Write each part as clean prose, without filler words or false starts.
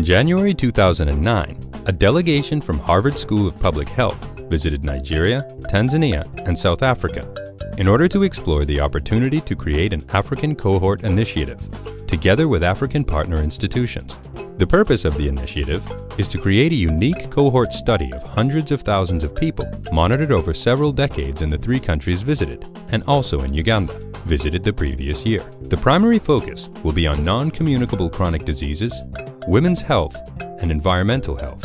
In January 2009, a delegation from Harvard School of Public Health visited Nigeria, Tanzania, and South Africa in order to explore the opportunity to create an African cohort initiative, together with African partner institutions. The purpose of the initiative is to create a unique cohort study of hundreds of thousands of people monitored over several decades in the 3 countries visited, and also in Uganda, visited the previous year. The primary focus will be on non-communicable chronic diseases, women's health, and environmental health,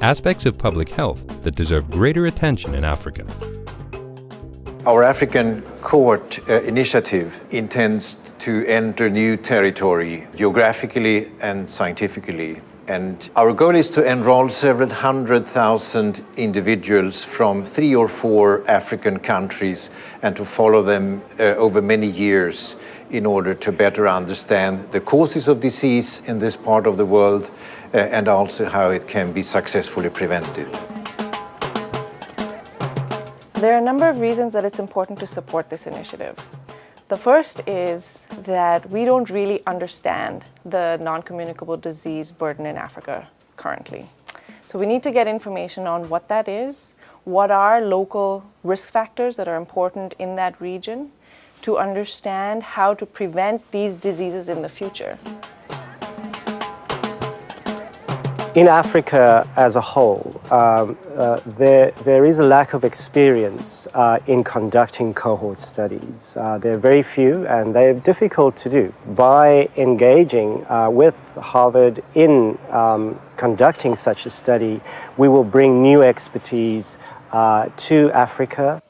aspects of public health that deserve greater attention in Africa. Our African Cohort initiative intends to enter new territory geographically and scientifically. And our goal is to enroll several 100,000 individuals from 3 or 4 African countries and to follow them over many years in order to better understand the causes of disease in this part of the world and also how it can be successfully prevented. There are a number of reasons that it's important to support this initiative. The first is that we don't really understand the non-communicable disease burden in Africa currently. So we need to get information on what that is, what are local risk factors that are important in that region, to understand how to prevent these diseases in the future. In Africa as a whole, there is a lack of experience in conducting cohort studies. There are very few and they're difficult to do. By engaging with Harvard in conducting such a study, we will bring new expertise to Africa.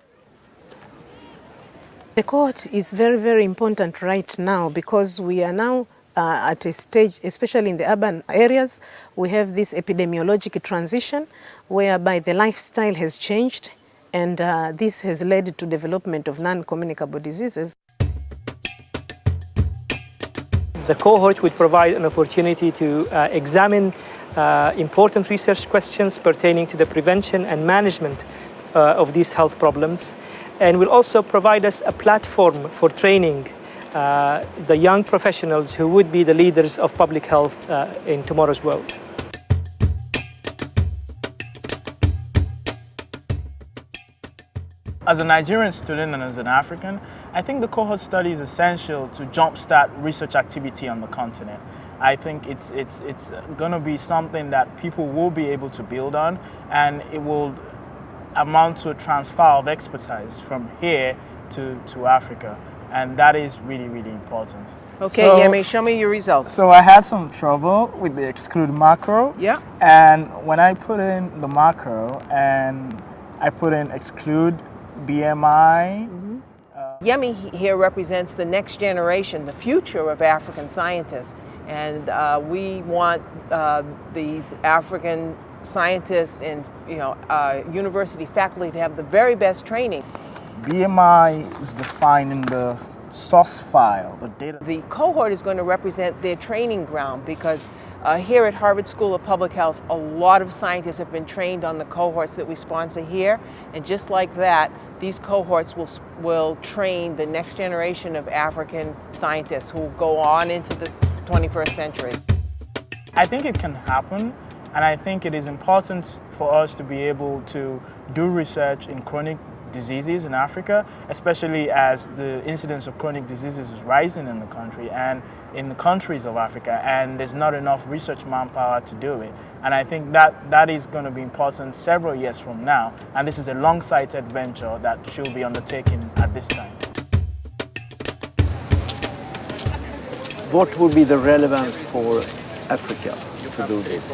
The cohort is very, very important right now because we are now at a stage, especially in the urban areas, we have this epidemiologic transition whereby the lifestyle has changed and this has led to development of non-communicable diseases. The cohort would provide an opportunity to examine important research questions pertaining to the prevention and management of these health problems, and will also provide us a platform for training the young professionals who would be the leaders of public health in tomorrow's world. As a Nigerian student and as an African, I think the cohort study is essential to jumpstart research activity on the continent. I think it's going to be something that people will be able to build on, and it will amount to a transfer of expertise from here to Africa. And that is really, really important. Okay, Yemi, show me your results. So I had some trouble with the exclude macro. Yeah. And when I put in the macro and I put in exclude BMI. Yemi here represents the next generation, the future of African scientists. And we want these African scientists and university faculty to have the very best training. BMI is defined in the source file, the data. The cohort is going to represent their training ground because here at Harvard School of Public Health, a lot of scientists have been trained on the cohorts that we sponsor here. And just like that, these cohorts will train the next generation of African scientists who will go on into the 21st century. I think it can happen. And I think it is important for us to be able to do research in chronic diseases in Africa, especially as the incidence of chronic diseases is rising in the country and in the countries of Africa, and there's not enough research manpower to do it. And I think that is going to be important several years from now, and this is a long-sighted venture that should be undertaken at this time. What would be the relevance for Africa to do this?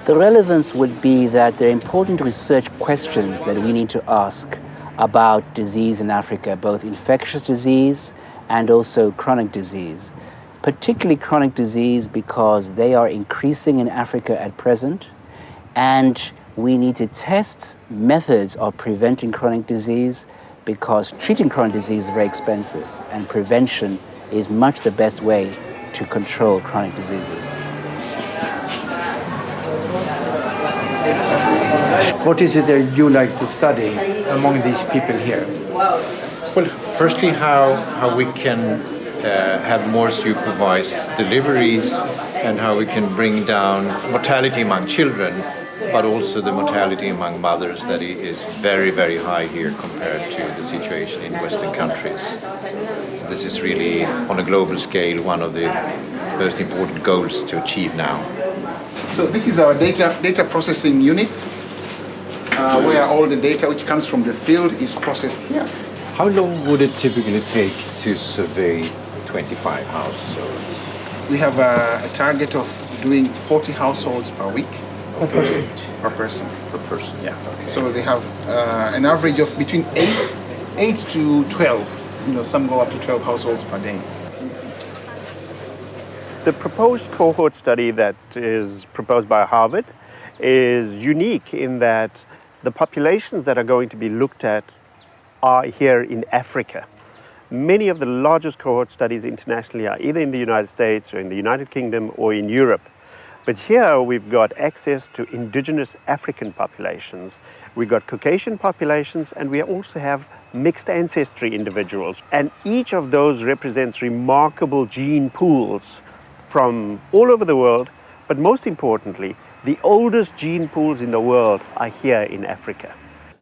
The relevance would be that there are important research questions that we need to ask about disease in Africa, both infectious disease and also chronic disease. Particularly chronic disease because they are increasing in Africa at present, and we need to test methods of preventing chronic disease because treating chronic disease is very expensive and prevention is much the best way to control chronic diseases. What is it that you like to study among these people here? Well, firstly, how we can have more supervised deliveries and how we can bring down mortality among children, but also the mortality among mothers that is very, very high here compared to the situation in Western countries. So this is really, on a global scale, one of the most important goals to achieve now. So this is our data processing unit, where all the data which comes from the field is processed here. How long would it typically take to survey 25 households? We have a target of doing 40 households per week. Per person? Per person. Per person, yeah. Okay. So they have an average of between 8 to 12. Some go up to 12 households per day. The proposed cohort study that is proposed by Harvard is unique in that the populations that are going to be looked at are here in Africa. Many of the largest cohort studies internationally are either in the United States or in the United Kingdom or in Europe. But here we've got access to indigenous African populations, we've got Caucasian populations, and we also have mixed ancestry individuals. And each of those represents remarkable gene pools from all over the world, but most importantly, the oldest gene pools in the world are here in Africa.